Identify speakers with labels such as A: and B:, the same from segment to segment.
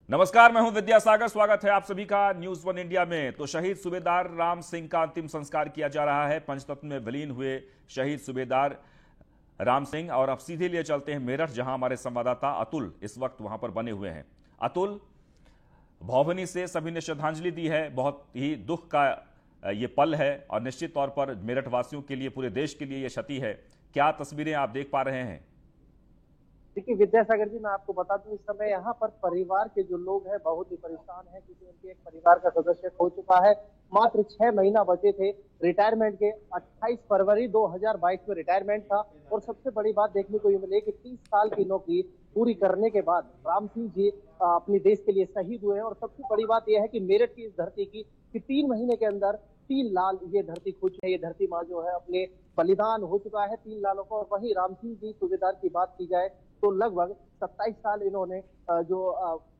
A: नमस्कार, मैं हूं विद्यासागर। स्वागत है आप सभी का न्यूज वन इंडिया में। तो शहीद सूबेदार राम सिंह का अंतिम संस्कार किया जा रहा है। पंचतत्व में विलीन हुए शहीद सूबेदार राम सिंह। और अब सीधे लिए चलते हैं मेरठ, जहां हमारे संवाददाता अतुल इस वक्त वहां पर बने हुए हैं। अतुल, भौभनी से सभी ने श्रद्धांजलि दी है। बहुत ही दुख का ये पल है और निश्चित तौर पर मेरठ वासियों के लिए, पूरे देश के लिए यह क्षति है। क्या तस्वीरें आप देख पा रहे हैं?
B: देखिए विद्यासागर जी, मैं आपको बता दूं, इस समय यहाँ पर परिवार के जो लोग हैं बहुत ही परेशान हैं, क्योंकि उनके एक परिवार का सदस्य खो चुका है। मात्र 6 महीना बचे थे रिटायरमेंट के। 28 फरवरी 2022 में रिटायरमेंट था। और सबसे बड़ी बात देखने को ये मिली कि 30 साल की नौकरी पूरी करने के बाद राम सिंह जी अपने देश के लिए शहीद हुए हैं। और सबसे बड़ी बात यह है कि मेरठ की इस धरती की कि 3 महीने के अंदर 3 लाल ये धरती खो चुकी है। ये धरती माँ जो है अपने बलिदान हो चुका है 3 लालों को। और वहीं राम सिंह जी सूबेदार की बात की जाए तो लगभग 27 साल इन्होंने जो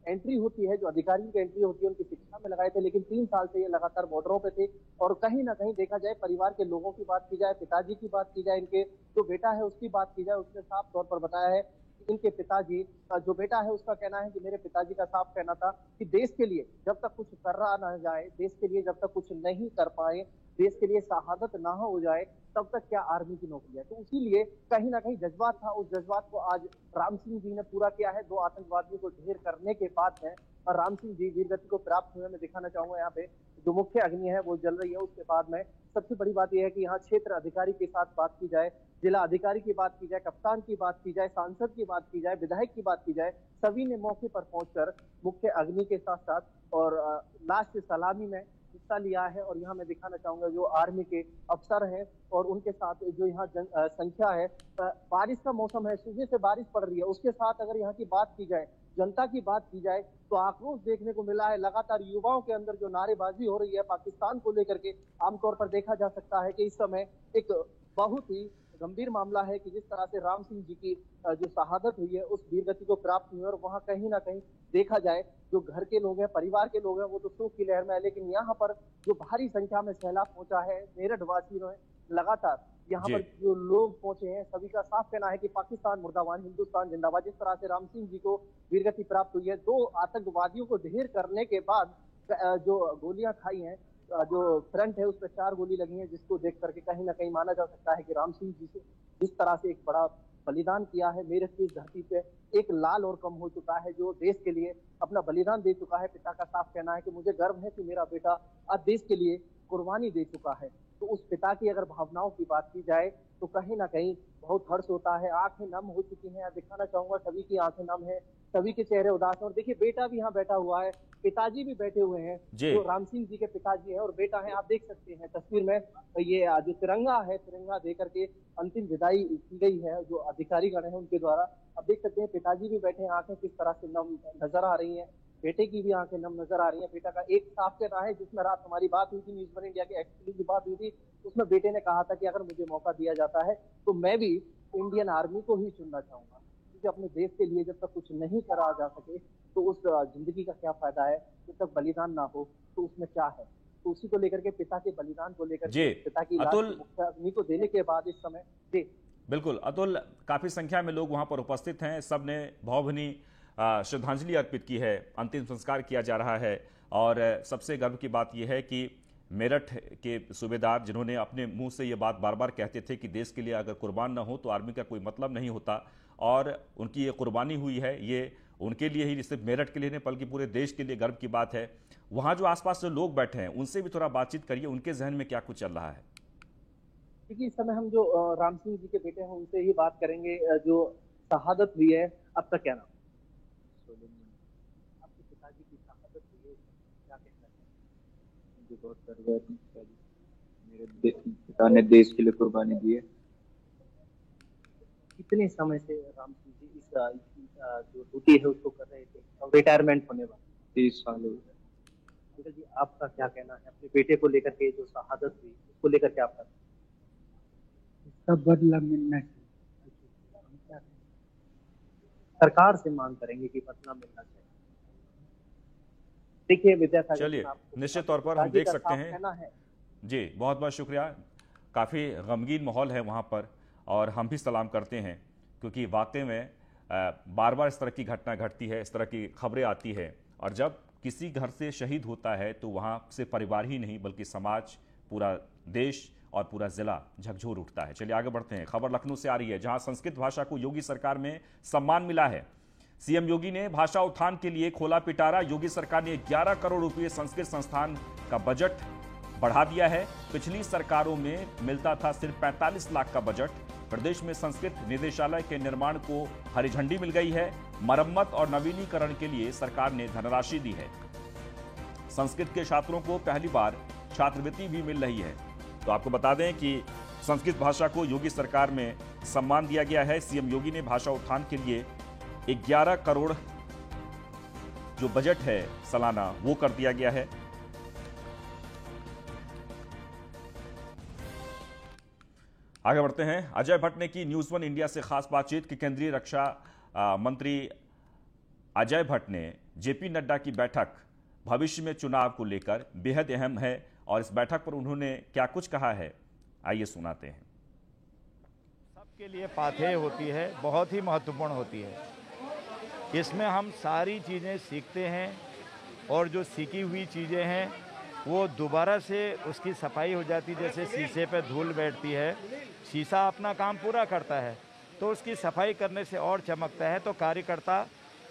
B: एंट्री होती है, जो अधिकारियों की एंट्री होती है, उनकी शिक्षा में लगाए थे। लेकिन 3 साल से ये लगातार बॉर्डरों पे थे। और कहीं ना कहीं देखा जाए, परिवार के लोगों की बात की जाए, पिताजी की बात की जाए, इनके जो बेटा है उसकी बात की जाए, उसने साफ तौर पर बताया है कि इनके पिताजी, जो बेटा है उसका कहना है कि मेरे पिताजी का साफ कहना था कि देश के लिए जब तक कुछ कर रहा ना जाए, देश के लिए जब तक कुछ नहीं कर पाए, देश के लिए शहादत ना हो जाए, तब तक क्या आर्मी की नौकरी है। तो इसीलिए कहीं ना कहीं जज्बात था, उस जज्बात को आज राम सिंह जी ने पूरा किया है। 2 आतंकवादियों को ढेर करने के बाद है और राम सिंह जी वीरगति को प्राप्त हुए। मैं दिखाना चाहूंगा यहाँ पे जो मुख्य अग्नि है वो जल रही है। उसके बाद में सबसे बड़ी बात यह है कि यहाँ क्षेत्र अधिकारी के साथ बात की जाए, जिला अधिकारी की बात की जाए, कप्तान की बात की जाए, सांसद की बात की जाए, विधायक की बात की जाए, सभी ने मौके पर पहुंचकर मुख्य अग्नि के साथ साथ और लास्ट सलामी में हिस्सा लिया है। और यहाँ मैं दिखाना चाहूंगा जो आर्मी के अफसर हैं और उनके साथ जो यहाँ संख्या है। बारिश का मौसम है, सुबह से बारिश पड़ रही है। उसके साथ अगर यहाँ की बात की जाए, जनता की बात की जाए, तो आक्रोश देखने को मिला है। लगातार युवाओं के अंदर जो नारेबाजी हो रही है पाकिस्तान को लेकर के, आमतौर पर देखा जा सकता है कि इस समय एक बहुत ही गंभीर मामला है कि जिस तरह से राम सिंह जी की जो शहादत हुई है उस वीरगति को प्राप्त हुई है। और वहां कहीं ना कहीं देखा जाए, जो घर के लोग हैं, परिवार के लोग हैं, वो तो शोक की लहर में है। लेकिन यहाँ पर जो भारी संख्या में सैलाब पहुंचा है, मेरठ वासियों ने लगातार यहाँ
A: जी,
B: पर जो लोग पहुंचे हैं, सभी का साफ कहना है कि पाकिस्तान मुर्दाबाद, हिंदुस्तान जिंदाबाद। जिस तरह से राम सिंह जी को वीरगति प्राप्त हुई है, 2 आतंकवादियों को ढेर करने के बाद जो गोलियां खाई हैं, जो फ्रंट है उस पर 4 गोली लगी है, जिसको देख करके कहीं ना कहीं माना जा सकता है कि राम सिंह जी से जिस तरह से एक बड़ा बलिदान किया है मेरठ की इस धरती पे, 1 लाल और कम हो चुका है जो देश के लिए अपना बलिदान दे चुका है। पिता का साफ कहना है कि मुझे गर्व है कि मेरा बेटा आज देश के लिए कुर्बानी दे चुका है। तो उस पिता की अगर भावनाओं की बात की जाए तो कहीं ना कहीं बहुत हर्ष होता है। आंखें नम हो चुकी हैं। दिखाना चाहूंगा सभी की आंखें नम है, सभी के चेहरे उदास हैं। और देखिए बेटा भी यहाँ बैठा हुआ है, पिताजी भी बैठे हुए हैं,
A: जी।
B: जो राम सिंह जी के पिताजी हैं और बेटा है। आप देख सकते हैं तस्वीर में ये जो तिरंगा है, तिरंगा दे करके अंतिम विदाई की गई है जो अधिकारीगण है उनके द्वारा। अब देख सकते हैं पिताजी भी बैठे हैं, आंखें किस तरह से नम नजर आ रही हैं, बेटे की भी आंखें नम नजर आ रही हैं। बेटा का एक साफ कहना है, जिसमें रात हमारी बात हुई थी, न्यूज वन इंडिया के एक्सक्लूसिव बात हुई थी, उसमें बेटे ने कहा था कि अगर मुझे मौका दिया जाता है तो मैं भी इंडियन आर्मी को ही चुनना चाहूंगा, क्योंकि अपने देश के लिए जब तक कुछ नहीं करा जा सके तो उस जिंदगी का क्या फायदा है। जब तक बलिदान ना हो तो उसमें क्या है। तो उसी को लेकर के, पिता के बलिदान को लेकर
A: जी
B: के, पिता की लाश
A: अतुल,
B: को मुख्य अग्नि को देने के बाद इस समय जी
A: बिल्कुल अतुल, काफी संख्या में लोग वहां पर उपस्थित हैं। सबने भावभीनी श्रद्धांजलि अर्पित की है। अंतिम संस्कार किया जा रहा है। और सबसे गर्व की बात यह है कि मेरठ के सूबेदार, जिन्होंने अपने मुंह से ये बात बार बार कहते थे कि देश के लिए अगर कुर्बान ना हो तो आर्मी का कोई मतलब नहीं होता, और उनकी ये कुर्बानी हुई है, ये उनके लिए ही, सिर्फ मेरठ के लिए नहीं बल्कि पूरे देश के लिए गर्व की बात है। वहां जो आसपास जो लोग बैठे हैं उनसे भी थोड़ा बातचीत करिए, उनके जहन में क्या कुछ चल रहा है।
B: देखिए इस समय हम जो राम सिंह जी के बेटे हैं उनसे ही बात करेंगे। जो शहादत हुई है, आपका क्या नाम? आपके पिताजी की शहादत हुई है, क्या कहना है?
C: मुझे बहुत गर्व है अपने पिताजी। पिता ने देश के लिए कुर्बानी दी है।
B: कितने समय से राम सिंह जी जो ड्यूटी है उसको कर रहे थे और रिटायरमेंट होने वाले?
C: 30 साल हो गए।
B: अंकल जी, आपका क्या कहना है अपने बेटे को लेकर के, जो शहादत हुई उसको लेकर के आपका?
D: इसका बदला मिलना चाहिए।
B: हम क्या कहें? सरकार से मांग करेंगे कि बदला मिलना चाहिए। देखिए विद्यासागर,
A: चलिए,
B: मैं आपको
A: निश्चित
B: बता दूं,
A: तौर पर हम
B: पिताजी
A: देख
B: का
A: सकते
B: साफ
A: हैं।
B: कहना है।
A: जी, बहुत बहुत शुक्रिया। काफ़ी गमगीन माहौल है वहाँ पर, और हम भी सलाम करते हैं, क्योंकि वाकई में बार बार इस तरह की घटना घटती है, इस तरह की खबरें आती है, और जब किसी घर से शहीद होता है तो वहां से परिवार ही नहीं बल्कि समाज, पूरा देश और पूरा जिला झकझोर उठता है। चलिए आगे बढ़ते हैं। खबर लखनऊ से आ रही है, जहां संस्कृत भाषा को योगी सरकार में सम्मान मिला है। सीएम योगी ने भाषा उत्थान के लिए खोला पिटारा। योगी सरकार ने 11 करोड़ रुपए संस्कृत संस्थान का बजट बढ़ा दिया है। पिछली सरकारों में मिलता था सिर्फ 45 लाख का बजट। प्रदेश में संस्कृत निदेशालय के निर्माण को हरी झंडी मिल गई है। मरम्मत और नवीनीकरण के लिए सरकार ने धनराशि दी है। संस्कृत के छात्रों को पहली बार छात्रवृत्ति भी मिल रही है। तो आपको बता दें कि संस्कृत भाषा को योगी सरकार में सम्मान दिया गया है। सीएम योगी ने भाषा उत्थान के लिए 11 करोड़ जो बजट है सालाना वो कर दिया गया है। आगे बढ़ते हैं। अजय भट्ट ने की न्यूज वन इंडिया से खास बातचीत कि केंद्रीय रक्षा मंत्री अजय भट्ट ने जेपी नड्डा की बैठक भविष्य में चुनाव को लेकर बेहद अहम है और इस बैठक पर उन्होंने क्या कुछ कहा है, आइए सुनाते हैं।
E: सबके लिए पाथेय होती है, बहुत ही महत्वपूर्ण होती है। इसमें हम सारी चीज़ें सीखते हैं और जो सीखी हुई चीज़ें हैं वो दोबारा से उसकी सफाई हो जाती, जैसे शीशे पे धूल बैठती है, शीशा अपना काम पूरा करता है तो उसकी सफाई करने से और चमकता है, तो कार्यकर्ता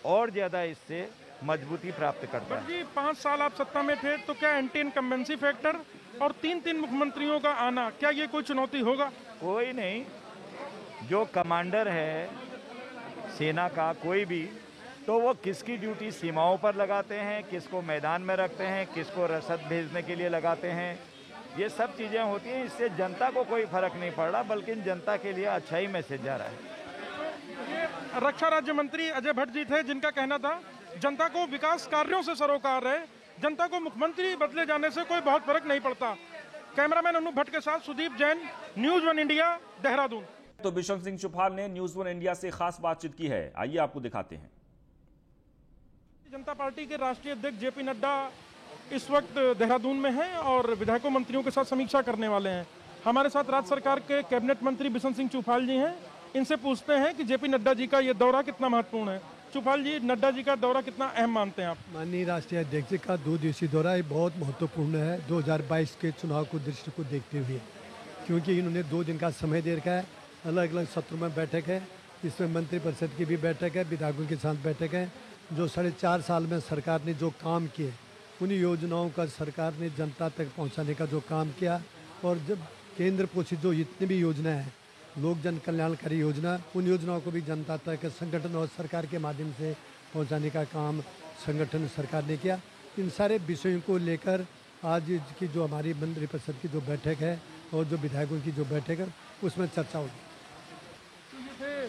E: और ज़्यादा इससे मजबूती प्राप्त करता है।
F: जी 5 साल आप सत्ता में थे तो क्या एंटी इनकम्बेंसी फैक्टर और 3 मुख्यमंत्रियों का आना, क्या ये कोई चुनौती होगा?
E: कोई नहीं। जो कमांडर है सेना का कोई भी, तो वो किसकी ड्यूटी सीमाओं पर लगाते हैं, किसको मैदान में रखते हैं, किसको रसद भेजने के लिए लगाते हैं, ये सब चीज़ें होती हैं। इससे जनता को कोई फर्क नहीं पड़ रहा, बल्कि जनता के लिए अच्छा ही मैसेज जा रहा है।
F: रक्षा राज्य मंत्री अजय भट्ट जी थे जिनका कहना था जनता को विकास कार्यों से सरोकार है, जनता को मुख्यमंत्री बदले जाने से कोई बहुत फर्क नहीं पड़ता। कैमरामैन अनूप भट्ट के साथ Sudeep Jain, News One India, Dehradun.
A: तो बिशन सिंह चुफाल ने न्यूज वन इंडिया से खास बातचीत की है, आइए आपको दिखाते हैं।
F: जनता पार्टी के राष्ट्रीय अध्यक्ष जेपी नड्डा इस वक्त देहरादून में हैं और विधायकों मंत्रियों के साथ समीक्षा करने वाले हैं। हमारे साथ राज्य सरकार के कैबिनेट मंत्री बिशन सिंह चुफाल जी हैं। इनसे पूछते हैं कि जेपी नड्डा जी का ये दौरा कितना महत्वपूर्ण है। चुफाल जी, नड्डा जी का दौरा कितना अहम मानते हैं आप?
G: माननीय राष्ट्रीय अध्यक्ष जी का 2 दिवसीय दौरा ये बहुत महत्वपूर्ण है 2022 के चुनाव को दृष्टि को देखते हुए, क्योंकि इन्होंने 2 दिन का समय दे रखा है। अलग अलग सत्रों में बैठक है, इसमें मंत्रिपरिषद की भी बैठक है, विधायकों के साथ बैठक है। जो 4.5 साल में सरकार ने जो काम किए उन योजनाओं का सरकार ने जनता तक पहुंचाने का जो काम किया, और जब केंद्र पोषित जो जितनी भी योजनाएं हैं, लोक जन कल्याणकारी योजना, उन योजनाओं को भी जनता तक संगठन और सरकार के माध्यम से पहुंचाने का काम संगठन सरकार ने किया। इन सारे विषयों को लेकर आज की जो हमारी मंत्रिपरिषद की जो बैठक है और जो विधायकों की जो बैठक है उसमें चर्चा होगी।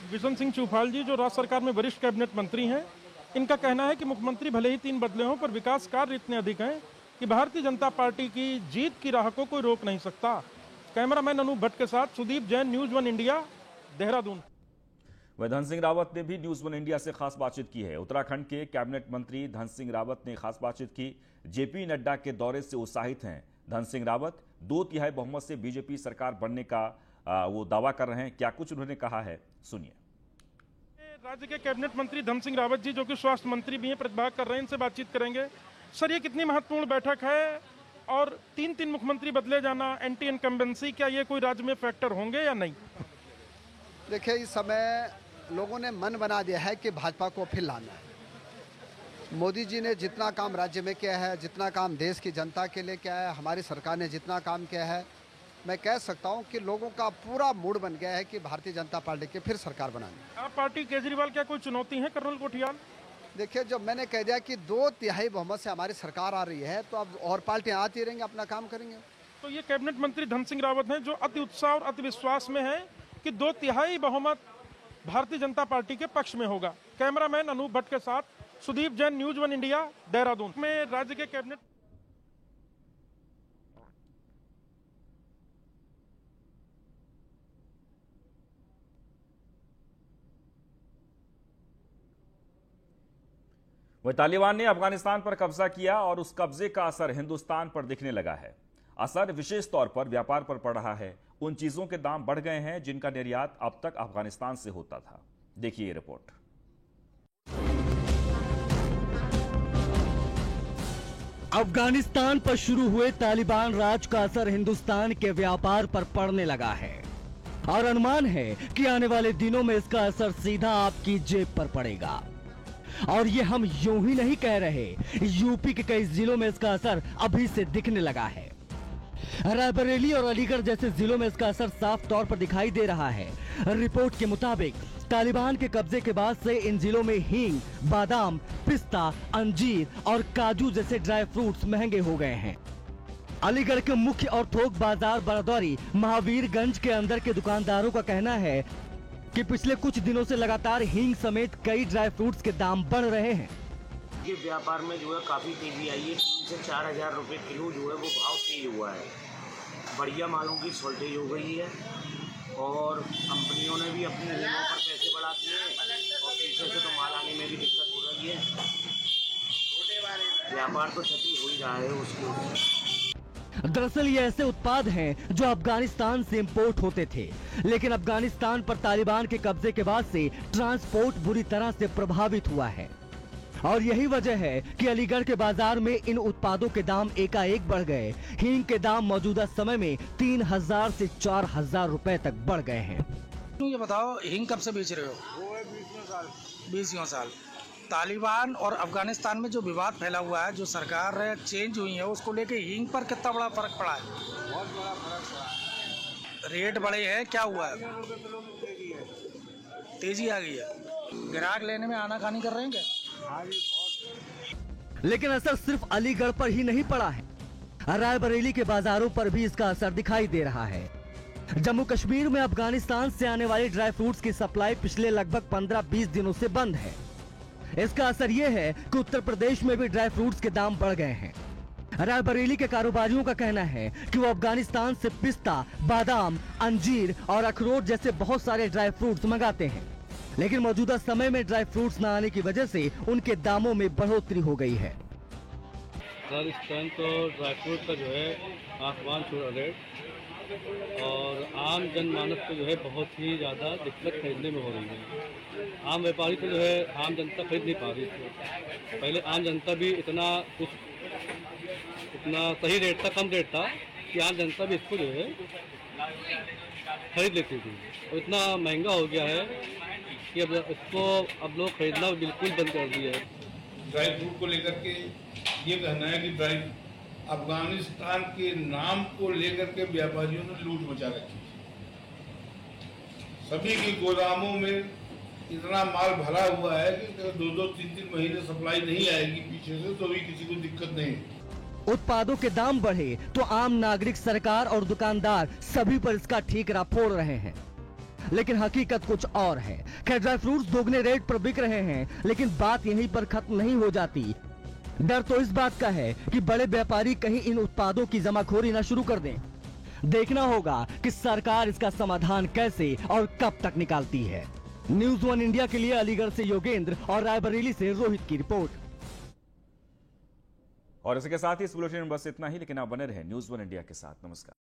F: बिशन सिंह चुफाल जी जो राज्य सरकार में वरिष्ठ कैबिनेट मंत्री हैं, इनका कहना है कि मुख्यमंत्री भले ही 3 बदले हों पर विकास कार्य इतने अधिक हैं कि भारतीय जनता पार्टी की जीत की राह को कोई रोक नहीं सकता। कैमरामैन अनूप भट्ट के साथ Sudeep Jain, News One India, Dehradun.
A: वह धन सिंह रावत ने भी न्यूज वन इंडिया से खास बातचीत की है। उत्तराखंड के कैबिनेट मंत्री धन सिंह रावत ने खास बातचीत की। जेपी नड्डा के दौरे से उत्साहित हैं धन सिंह रावत। 2/3 बहुमत से बीजेपी सरकार बनने का वो दावा कर रहे हैं। क्या कुछ उन्होंने कहा है, सुनिए।
F: राज्य के कैबिनेट मंत्री धन सिंह रावत जी जो कि स्वास्थ्य मंत्री भी हैं, प्रतिभाग कर रहे हैं, इनसे बातचीत करेंगे। सर, ये कितनी महत्वपूर्ण बैठक है और 3 मुख्यमंत्री बदले जाना, एंटी इनकम्बेंसी, क्या ये कोई राज्य में फैक्टर होंगे या नहीं?
H: देखिए, इस समय लोगों ने मन बना दिया है कि भाजपा को फिर लाना है। मोदी जी ने जितना काम राज्य में किया है, जितना काम देश की जनता के लिए किया है, हमारी सरकार ने जितना काम किया है, मैं कह सकता हूं कि लोगों का पूरा मूड बन गया है कि भारतीय जनता पार्टी की फिर सरकार बनानी।
F: आप पार्टी केजरीवाल क्या कोई चुनौती है कर्नल कोठियाल?
H: देखिए, जब मैंने कह दिया कि 2/3 बहुमत से हमारी सरकार आ रही है तो अब और पार्टियां आती रहेंगी, अपना काम करेंगे।
F: तो ये कैबिनेट मंत्री धन सिंह रावत हैं जो अति उत्साह और अति विश्वास में है कि 2/3 बहुमत भारतीय जनता पार्टी के पक्ष में होगा। कैमरामैन अनूप भट्ट के साथ Sudeep Jain, News One India, Dehradun. में राज्य के कैबिनेट
A: वह तालिबान ने अफगानिस्तान पर कब्जा किया और उस कब्जे का असर हिंदुस्तान पर दिखने लगा है। असर विशेष तौर पर व्यापार पर पड़ रहा है। उन चीजों के दाम बढ़ गए हैं जिनका निर्यात अब तक अफगानिस्तान से होता था। देखिए ये रिपोर्ट।
I: अफगानिस्तान पर शुरू हुए तालिबान राज का असर हिंदुस्तान के व्यापार पर पड़ने लगा है और अनुमान है कि आने वाले दिनों में इसका असर सीधा आपकी जेब पर पड़ेगा। और ये हम यूं ही नहीं कह रहे, यूपी के कई जिलों में इसका असर अभी से दिखने लगा है। रायबरेली और अलीगढ़ जैसे जिलों में इसका असर साफ तौर पर दिखाई दे रहा है। रिपोर्ट के मुताबिक तालिबान के कब्जे के बाद से इन जिलों में हींग, बादाम, पिस्ता, अंजीर और काजू जैसे ड्राई फ्रूट्स महंगे हो गए हैं। अलीगढ़ के मुख्य और थोक बाजार बरदौरी महावीरगंज के अंदर के दुकानदारों का कहना है कि पिछले कुछ दिनों से लगातार हींग समेत कई ड्राई फ्रूट्स के दाम बढ़ रहे हैं।
J: ये व्यापार में जो है काफ़ी तेजी आई है। 3 से 4 हज़ार रुपये किलो जो है वो भाव तेज हुआ है। बढ़िया मालों की शॉर्टेज हो गई है और कंपनियों ने भी अपने रेटों पर पैसे बढ़ा दिए और पीछे से तो माल आने में भी दिक्कत हो रही है। व्यापार तो क्षति हो ही रहा है उसके।
I: दरअसल ये ऐसे उत्पाद हैं जो अफगानिस्तान से इंपोर्ट होते थे, लेकिन अफगानिस्तान पर तालिबान के कब्जे के बाद से ट्रांसपोर्ट बुरी तरह से प्रभावित हुआ है और यही वजह है कि अलीगढ़ के बाजार में इन उत्पादों के दाम एकाएक बढ़ गए। हींग के दाम मौजूदा समय में 3000 से 4000 रुपए तक बढ़ गए हैं।
K: ये बताओ, हींग कब से बेच रहे हो?
L: वो है
K: 20 साल। तालिबान और अफगानिस्तान में जो विवाद फैला हुआ है, जो सरकार चेंज हुई है, उसको लेके हींग पर कितना बड़ा फर्क पड़ा है?
L: बहुत बड़ा फर्क पड़ा है।
K: रेट बढ़े हैं, क्या हुआ है? तेजी आ गई है। ग्राहक लेने में आनाकानी कर रहे हैं क्या?
I: लेकिन असर सिर्फ अलीगढ़ पर ही नहीं पड़ा है, रायबरेली के बाजारों पर भी इसका असर दिखाई दे रहा है। जम्मू कश्मीर में अफगानिस्तान से आने वाली ड्राई फ्रूट्स की सप्लाई पिछले लगभग 15-20 दिनों से बंद है। इसका असर यह है कि उत्तर प्रदेश में भी ड्राई फ्रूट्स के दाम बढ़ गए हैं। रायबरेली के कारोबारियों का कहना है कि वो अफगानिस्तान से पिस्ता, बादाम, अंजीर और अखरोट जैसे बहुत सारे ड्राई फ्रूट्स मंगाते हैं, लेकिन मौजूदा समय में ड्राई फ्रूट्स न आने की वजह से उनके दामों में बढ़ोतरी हो गई है।
M: राजस्थान तो ड्राई फ्रूट का जो है आसमान छू रेट और आम जनमानस को जो है बहुत ही ज़्यादा दिक्कत खरीदने में हो रही है। आम व्यापारी को जो है आम जनता खरीद नहीं पा रही थी। पहले आम जनता भी इतना सही रेट था, कम रेट था कि आम जनता भी इसको जो है खरीद लेती थी। और इतना महंगा हो गया है कि अब इसको लोग खरीदना बिल्कुल बंद कर दिया है।
L: ड्राई फ्रूट को लेकर के ये कहना है कि अफगानिस्तान के नाम को लेकर के व्यापारियों ने लूट मचा रखी। सभी के गोदामों में इतना माल भरा हुआ है कि 2-2, 3-3 महीने सप्लाई नहीं आएगी पीछे से, तो भी किसी को दिक्कत नहीं।
I: उत्पादों के दाम बढ़े तो आम नागरिक, सरकार और दुकानदार सभी पर इसका ठीकरा फोड़ रहे हैं, लेकिन हकीकत कुछ और है। खैर, ड्राई फ्रूट्स दोगुने रेट पर बिक रहे हैं, लेकिन बात यहीं पर खत्म नहीं हो जाती। डर तो इस बात का है कि बड़े व्यापारी कहीं इन उत्पादों की जमाखोरी न शुरू कर दें। देखना होगा कि सरकार इसका समाधान कैसे और कब तक निकालती है। न्यूज़ 1 इंडिया के लिए अलीगढ़ से योगेंद्र और रायबरेली से रोहित की रिपोर्ट।
A: और इसके साथ ही इस बुलेटिन में बस इतना ही, लेकिन आप बने रहे न्यूज़ 1 इंडिया के साथ। नमस्कार।